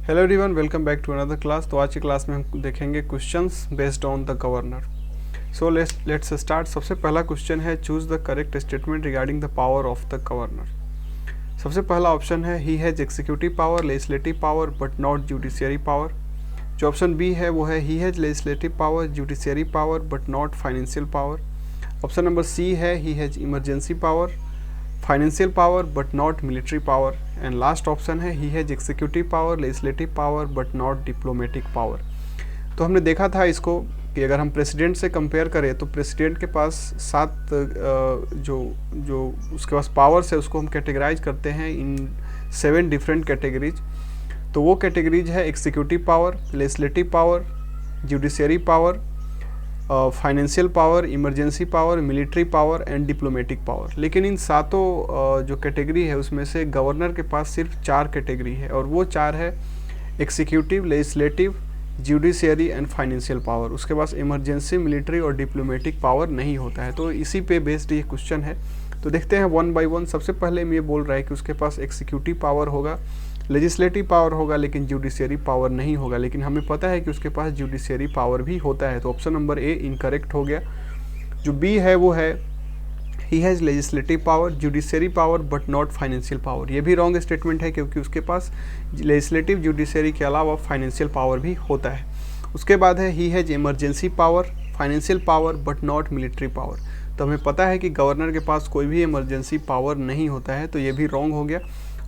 Hello everyone, welcome back to another class. तो आज की क्लास में हम देखेंगे questions based on the governor. So let's start. सबसे पहला क्वेश्चन है, choose the correct statement regarding the power of the governor. सबसे पहला ऑप्शन है, he has executive power, legislative power but not judiciary power. जो ऑप्शन बी है वो है, he has legislative power, judiciary power but not financial power. Option number C है, he has emergency power, financial power but not military power. And last option है, he has executive power, legislative power but not diplomatic power. तो हमने देखा था इसको कि अगर हम प्रेसिडेंट से कंपेयर करें तो प्रेसिडेंट के पास 7 जो उसके पास पावर्स है उसको हम कैटेगराइज करते हैं इन 7 डिफरेंट कैटेगरीज। तो वो कैटेगरीज है executive power, legislative power, judiciary power, financial power, emergency power, military power and diplomatic power. लेकिन इन सातों जो कैटेगरी है उसमें से गवर्नर के पास सिर्फ 4 कैटेगरी है, और वो 4 है executive, legislative, judiciary and financial power. उसके पास इमरजेंसी, मिलिट्री और डिप्लोमेटिक पावर नहीं होता है। तो इसी पे बेस्ड ये क्वेश्चन है। तो देखते हैं वन बाय वन। सबसे पहले ये बोल रहा है कि उसके पास एग्जीक्यूटिव पावर होगा, लेजिस्लेटिव पावर होगा, लेकिन जुडिशियरी पावर नहीं होगा। लेकिन हमें पता है कि उसके पास जुडिशियरी पावर भी होता है। तो ऑप्शन नंबर ए इनकरेक्ट हो गया। जो बी है वो है, he has legislative power, judiciary power but not financial power. ये भी रॉन्ग स्टेटमेंट है, क्योंकि उसके पास लेजिस्लेटिव, जुडिशियरी के अलावा फाइनेंशियल पावर भी होता है। उसके बाद है, he has emergency power, financial power but not military power. तो हमें पता है कि गवर्नर के पास कोई भी इमरजेंसी पावर नहीं होता है, तो ये भी रॉन्ग हो गया।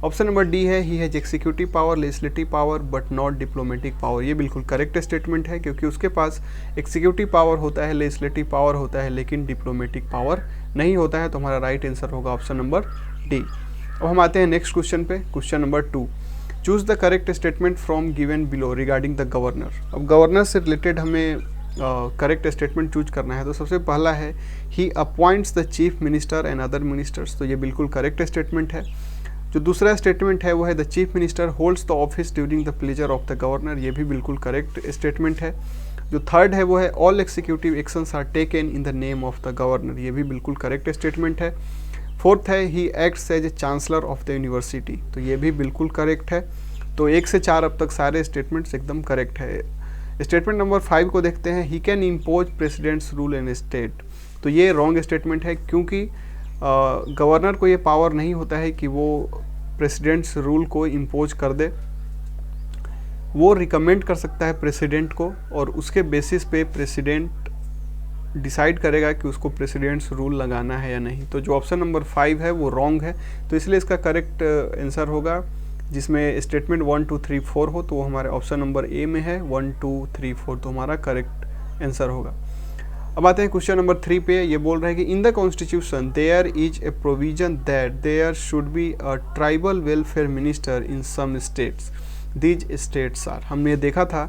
ऑप्शन नंबर डी है, he has executive power, legislative power but not diplomatic power. ये बिल्कुल करेक्ट स्टेटमेंट है, क्योंकि उसके पास एग्जीक्यूटिव पावर होता है, लेजिस्लेटिव पावर होता है, लेकिन डिप्लोमेटिक पावर नहीं होता है। तो हमारा राइट आंसर होगा ऑप्शन नंबर डी। अब हम आते हैं नेक्स्ट क्वेश्चन पे, question number 2। Choose the correct statement from given below regarding the governor. अब गवर्नर से रिलेटेड हमें करेक्ट स्टेटमेंट चूज करना है। तो सबसे पहला है, he appoints the chief minister and other ministers. तो ये बिल्कुल करेक्ट स्टेटमेंट है। जो दूसरा स्टेटमेंट है वो है, the chief minister holds the office during the pleasure of the governor. ये भी बिल्कुल करेक्ट स्टेटमेंट है। जो थर्ड है वो है, all executive actions are taken in the name of the governor. ये भी बिल्कुल करेक्ट स्टेटमेंट है। फोर्थ है, he acts as a chancellor of the university. तो ये भी बिल्कुल करेक्ट है। तो 1 से 4 अब तक सारे स्टेटमेंट्स एकदम करेक्ट है। स्टेटमेंट नंबर 5 को देखते हैं, he can impose presidents rule in state. तो ये रॉन्ग स्टेटमेंट है, क्योंकि गवर्नर को ये पावर नहीं होता है कि वो प्रेसिडेंट्स रूल को इम्पोज कर दे। वो रिकमेंड कर सकता है प्रेसिडेंट को, और उसके बेसिस पे प्रेसिडेंट डिसाइड करेगा कि उसको प्रेसिडेंट्स रूल लगाना है या नहीं। तो जो ऑप्शन नंबर 5 है वो रॉन्ग है। तो इसलिए इसका करेक्ट आंसर होगा, जिसमें स्टेटमेंट 1 2 3 4 हो, तो वो हमारे ऑप्शन नंबर ए में है 1 2 3 4। तो हमारा करेक्ट आंसर होगा। अब आते हैं क्वेश्चन नंबर 3 पे। ये बोल रहा है कि in the constitution there is a provision that there should be a tribal welfare minister in some states, these states are. हमने देखा था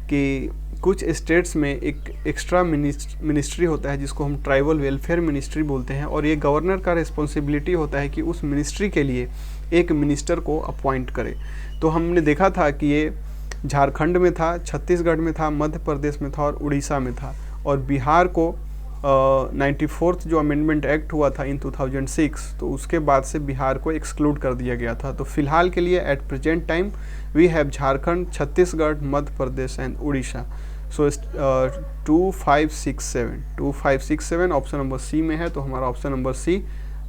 कि कुछ स्टेट्स में एक एक्स्ट्रा मिनिस्ट्री होता है जिसको हम ट्राइबल वेलफेयर मिनिस्ट्री बोलते हैं, और ये गवर्नर का रिस्पॉन्सिबिलिटी होता है कि उस मिनिस्ट्री के लिए एक मिनिस्टर को अपॉइंट करे। तो हमने देखा था कि ये झारखंड में था, छत्तीसगढ़ में था, मध्य प्रदेश में था और उड़ीसा में था। और बिहार को 94th जो अमेंडमेंट एक्ट हुआ था इन 2006, तो उसके बाद से बिहार को एक्सक्लूड कर दिया गया था। तो फिलहाल के लिए at present time we have Jharkhand, Chhattisgarh, Madhya Pradesh and Orissa. So 2567 option number C में है। तो हमारा option number C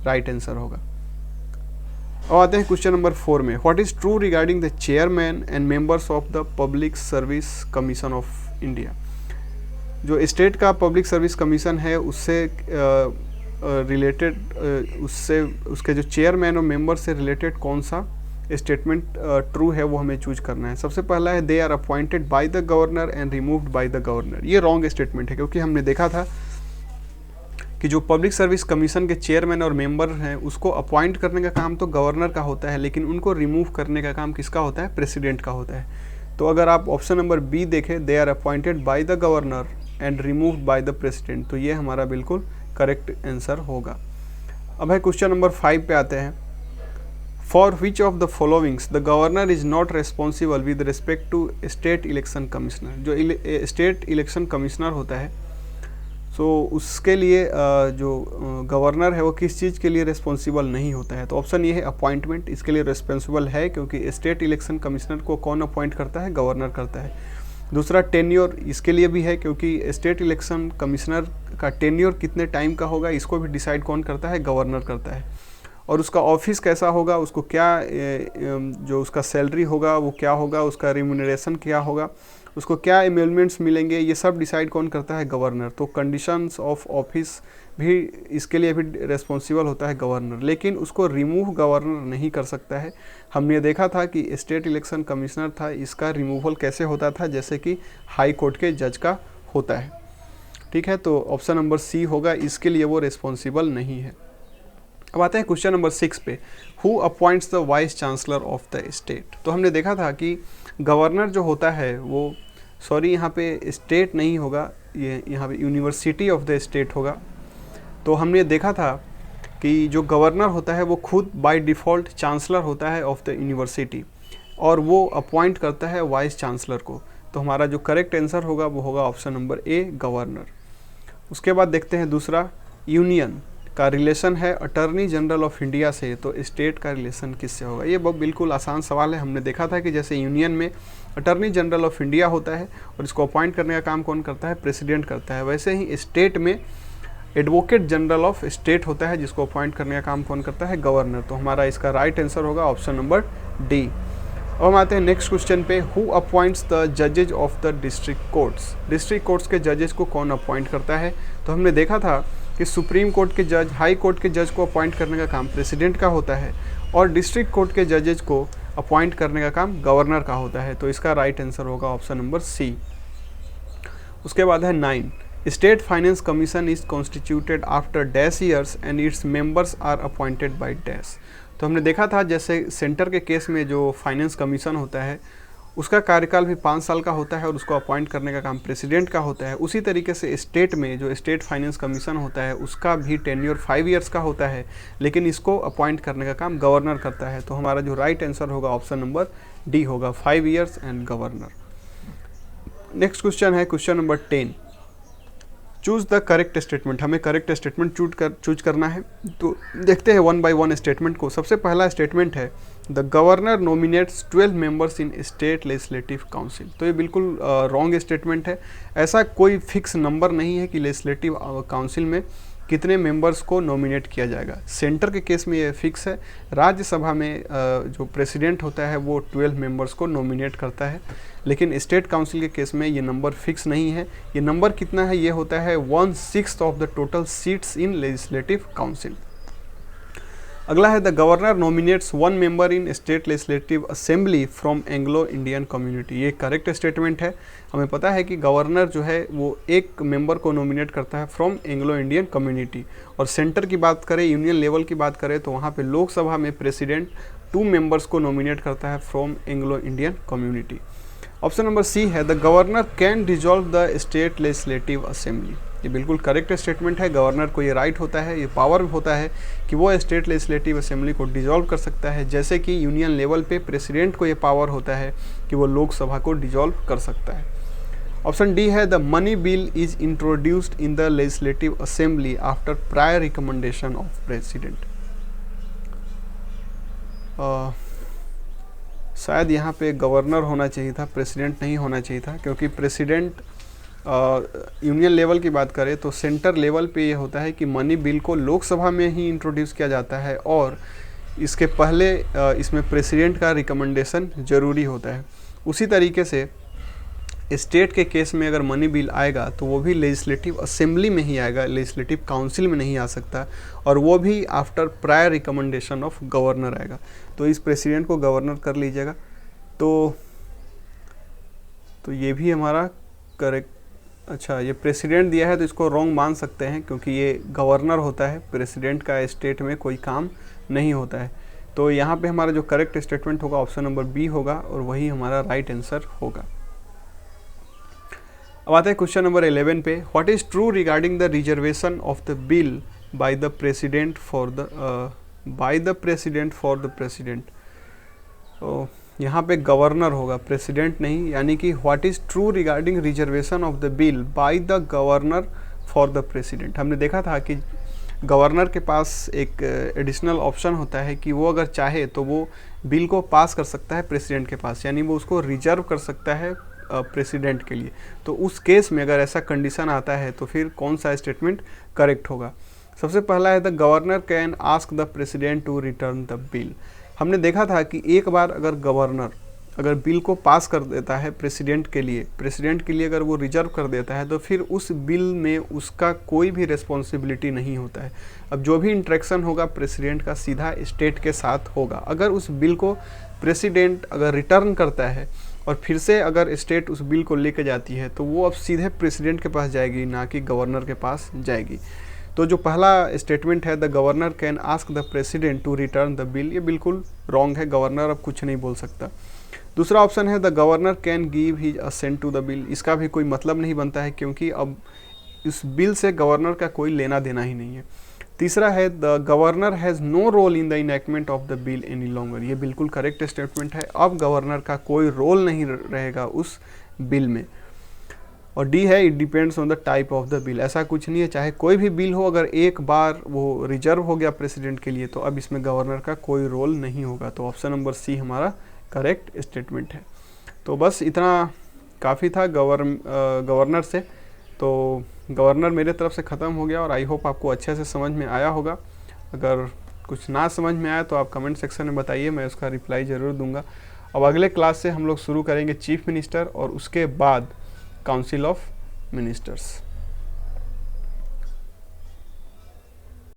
right answer होगा। अब आते हैं क्वेश्चन नंबर 4 में, what is true regarding the chairman and members of the public service commission of India. जो स्टेट का पब्लिक सर्विस कमीशन है उससे रिलेटेड उससे उसके जो चेयरमैन और मेंबर से रिलेटेड कौन सा स्टेटमेंट ट्रू है वो हमें चूज करना है। सबसे पहला है, they are appointed by the governor and removed by the governor. ये रॉन्ग स्टेटमेंट है, क्योंकि हमने देखा था कि जो पब्लिक सर्विस कमीशन के चेयरमैन और मेंबर हैं उसको अपॉइंट करने का काम तो गवर्नर का होता है, लेकिन उनको रिमूव करने का काम किसका होता है, प्रेसिडेंट का होता है। तो अगर आप ऑप्शन नंबर बी देखें, they are appointed by the governor and removed by the president, तो ये हमारा बिल्कुल करेक्ट आंसर होगा। अब है क्वेश्चन नंबर 5 पे आते हैं, for which of the followings the governor is not responsible with respect to state election commissioner. जो स्टेट इलेक्शन कमिश्नर होता है सो उसके लिए जो गवर्नर है वो किस चीज़ के लिए रिस्पॉन्सिबल नहीं होता है, तो ऑप्शन ये है अपॉइंटमेंट, इसके लिए रिस्पॉन्सिबल है क्योंकि स्टेट इलेक्शन कमिश्नर को कौन अपॉइंट करता है, गवर्नर करता है। दूसरा टेन्योर, इसके लिए भी है क्योंकि स्टेट इलेक्शन कमिश्नर का टेन्योर कितने टाइम का होगा इसको भी डिसाइड कौन करता है, गवर्नर करता है। और उसका ऑफिस कैसा होगा, उसको क्या जो उसका सैलरी होगा वो क्या होगा, उसका रिम्यूनरेशन क्या होगा, उसको क्या एमेंडमेंट्स मिलेंगे, ये सब डिसाइड कौन करता है, गवर्नर। तो कंडीशंस ऑफ ऑफिस भी इसके लिए भी रिस्पॉन्सिबल होता है गवर्नर, लेकिन उसको रिमूव गवर्नर नहीं कर सकता है। हमने देखा था कि स्टेट इलेक्शन कमिश्नर था, इसका रिमूवल कैसे होता था, जैसे कि हाई कोर्ट के जज का होता है। ठीक है, तो ऑप्शन नंबर सी होगा, इसके लिए वो रिस्पॉन्सिबल नहीं है। अब आते हैं क्वेश्चन नंबर 6 पे, who appoints the vice chancellor of the state. तो हमने देखा था कि गवर्नर जो होता है वो, सॉरी यहाँ पे स्टेट नहीं होगा, ये यहाँ पे यूनिवर्सिटी ऑफ द स्टेट होगा। तो हमने देखा था कि जो गवर्नर होता है वो खुद बाय डिफ़ॉल्ट चांसलर होता है ऑफ द यूनिवर्सिटी, और वो अपॉइंट करता है वाइस चांसलर को। तो हमारा जो करेक्ट आंसर होगा वो होगा ऑप्शन नंबर ए, गवर्नर। उसके बाद देखते हैं दूसरा, यूनियन का रिलेशन है अटर्नी जनरल ऑफ इंडिया से, तो स्टेट का रिलेशन किससे होगा। ये बहुत बिल्कुल आसान सवाल है। हमने देखा था कि जैसे यूनियन में अटर्नी जनरल ऑफ इंडिया होता है और इसको अपॉइंट करने का काम कौन करता है, प्रेसिडेंट करता है। वैसे ही स्टेट में एडवोकेट जनरल ऑफ स्टेट होता है जिसको अपॉइंट करने का काम कौन करता है, गवर्नर। तो हमारा इसका राइट आंसर होगा ऑप्शन नंबर डी। अब हम आते हैं नेक्स्ट क्वेश्चन पे, हु अपॉइंट्स द जजेज of the district courts. District courts के जजेज को कौन अपॉइंट करता है। तो हमने देखा था कि सुप्रीम कोर्ट के जज, हाई कोर्ट के जज को अपॉइंट करने का काम प्रेसिडेंट का होता है, और डिस्ट्रिक्ट कोर्ट के जजेज को अपॉइंट करने का काम गवर्नर का होता है। तो इसका राइट आंसर होगा ऑप्शन नंबर सी। उसके बाद है 9, state finance commission is constituted after dash years and its members are appointed by dash. तो हमने देखा था जैसे सेंटर के केस में जो फाइनेंस कमीशन होता है उसका कार्यकाल भी 5 साल का होता है और उसको अपॉइंट करने का काम प्रेसिडेंट का होता है। उसी तरीके से स्टेट में जो स्टेट फाइनेंस कमीशन होता है उसका भी टेन्योर 5 ईयर्स का होता है, लेकिन इसको अपॉइंट करने का काम गवर्नर करता है। तो हमारा जो राइट आंसर होगा ऑप्शन नंबर डी होगा, 5 years and governor. Next question है question number 10, choose the correct statement. हमें करेक्ट स्टेटमेंट चूज करना है। तो देखते हैं 1 by 1 स्टेटमेंट को। सबसे पहला स्टेटमेंट है, the governor nominates 12 members in state legislative council. तो ये बिल्कुल रॉन्ग स्टेटमेंट है। ऐसा कोई फिक्स नंबर नहीं है कि लेजिस्लेटिव काउंसिल में कितने मेंबर्स को नॉमिनेट किया जाएगा। सेंटर के केस में ये फिक्स है। राज्यसभा में जो प्रेसिडेंट होता है वो 12 मेंबर्स को नॉमिनेट करता है, लेकिन स्टेट काउंसिल के केस में ये नंबर फिक्स नहीं है। ये नंबर कितना है, ये होता है 1/6 of the total seats in legislative council. अगला है, the governor nominates 1 member in state legislative assembly from Anglo Indian community. ये करेक्ट स्टेटमेंट है। हमें पता है कि गवर्नर जो है वो एक मेंबर को नॉमिनेट करता है फ्रॉम एंग्लो इंडियन कम्युनिटी। और सेंटर की बात करें, यूनियन लेवल की बात करें, तो वहाँ पे लोकसभा में प्रेसिडेंट 2 मेंबर्स को नॉमिनेट करता है from Anglo Indian community. Option number C है, the governor can dissolve the state legislative assembly. ये बिल्कुल करेक्ट स्टेटमेंट है। गवर्नर को ये राइट होता है, ये पावर होता है कि वो स्टेट लेजिस्लेटिव असेंबली को डिजॉल्व कर सकता है, जैसे कि यूनियन लेवल पे प्रेसिडेंट को ये पावर होता है कि वो लोकसभा को डिजॉल्व कर सकता है। ऑप्शन डी है, the money bill is introduced in the legislative assembly after prior recommendation of president. शायद यहाँ पे गवर्नर होना चाहिए था, प्रेसिडेंट नहीं होना चाहिए था, क्योंकि प्रेसिडेंट यूनियन लेवल की बात करें तो सेंटर लेवल पे ये होता है कि मनी बिल को लोकसभा में ही इंट्रोड्यूस किया जाता है और इसके पहले इसमें प्रेसिडेंट का रिकमेंडेशन ज़रूरी होता है। उसी तरीके से स्टेट के केस में अगर मनी बिल आएगा तो वो भी लेजिस्लेटिव असेंबली में ही आएगा, लेजिस्लेटिव काउंसिल में नहीं आ सकता, और वो भी after prior recommendation of governor आएगा। तो इस प्रेसिडेंट को गवर्नर कर लीजिएगा। तो ये भी हमारा करेक्ट, अच्छा ये प्रेसिडेंट दिया है तो इसको रॉन्ग मान सकते हैं, क्योंकि ये गवर्नर होता है, प्रेसिडेंट का स्टेट में कोई काम नहीं होता है। तो यहाँ पे हमारा जो करेक्ट स्टेटमेंट होगा ऑप्शन नंबर बी होगा, और वही हमारा राइट आंसर होगा। अब आते हैं क्वेश्चन नंबर 11 पे, what is true regarding the reservation of the bill bye the president for the president. तो यहाँ पे गवर्नर होगा, प्रेसिडेंट नहीं, यानी कि what is true regarding reservation of the bill bye the governor for the president. हमने देखा था कि गवर्नर के पास एक एडिशनल ऑप्शन होता है कि वो अगर चाहे तो वो बिल को पास कर सकता है प्रेसिडेंट के पास, यानी वो उसको रिजर्व कर सकता है प्रेसिडेंट के लिए। तो उस केस में अगर ऐसा कंडीशन आता है तो फिर कौन सा स्टेटमेंट करेक्ट होगा? सबसे पहला है the governor can ask the president to return the bill. हमने देखा था कि एक बार अगर गवर्नर अगर बिल को पास कर देता है प्रेसिडेंट के लिए अगर वो रिजर्व कर देता है तो फिर उस बिल में उसका कोई भी रिस्पॉन्सिबिलिटी नहीं होता है। अब जो भी इंटरेक्शन होगा प्रेसिडेंट का सीधा स्टेट के साथ होगा। अगर उस बिल को प्रेसिडेंट अगर रिटर्न करता है और फिर से अगर स्टेट उस बिल को लेके जाती है तो वो अब सीधे प्रेसिडेंट के पास जाएगी, ना कि गवर्नर के पास जाएगी। तो जो पहला स्टेटमेंट है the governor can ask the president to return the bill, ये बिल्कुल रॉन्ग है। गवर्नर अब कुछ नहीं बोल सकता। दूसरा ऑप्शन है the governor can give his assent to the bill. इसका भी कोई मतलब नहीं बनता है क्योंकि अब इस बिल से गवर्नर का कोई लेना देना ही नहीं है। तीसरा है the governor has no role in the enactment of the bill any longer. ये बिल्कुल करेक्ट स्टेटमेंट है। अब गवर्नर का कोई रोल नहीं रहेगा उस बिल में। और डी है it depends on the type of the bill. ऐसा कुछ नहीं है, चाहे कोई भी बिल हो, अगर एक बार वो रिजर्व हो गया प्रेसिडेंट के लिए तो अब इसमें गवर्नर का कोई रोल नहीं होगा। तो ऑप्शन नंबर सी हमारा करेक्ट स्टेटमेंट है। तो बस इतना काफ़ी था गवर्नर से। तो गवर्नर मेरे तरफ से ख़त्म हो गया और आई होप आपको अच्छे से समझ में आया होगा। अगर कुछ ना समझ में आया तो आप कमेंट सेक्शन में बताइए, मैं उसका रिप्लाई ज़रूर दूंगा। अब अगले क्लास से हम लोग शुरू करेंगे चीफ मिनिस्टर और उसके बाद काउंसिल ऑफ मिनिस्टर्स।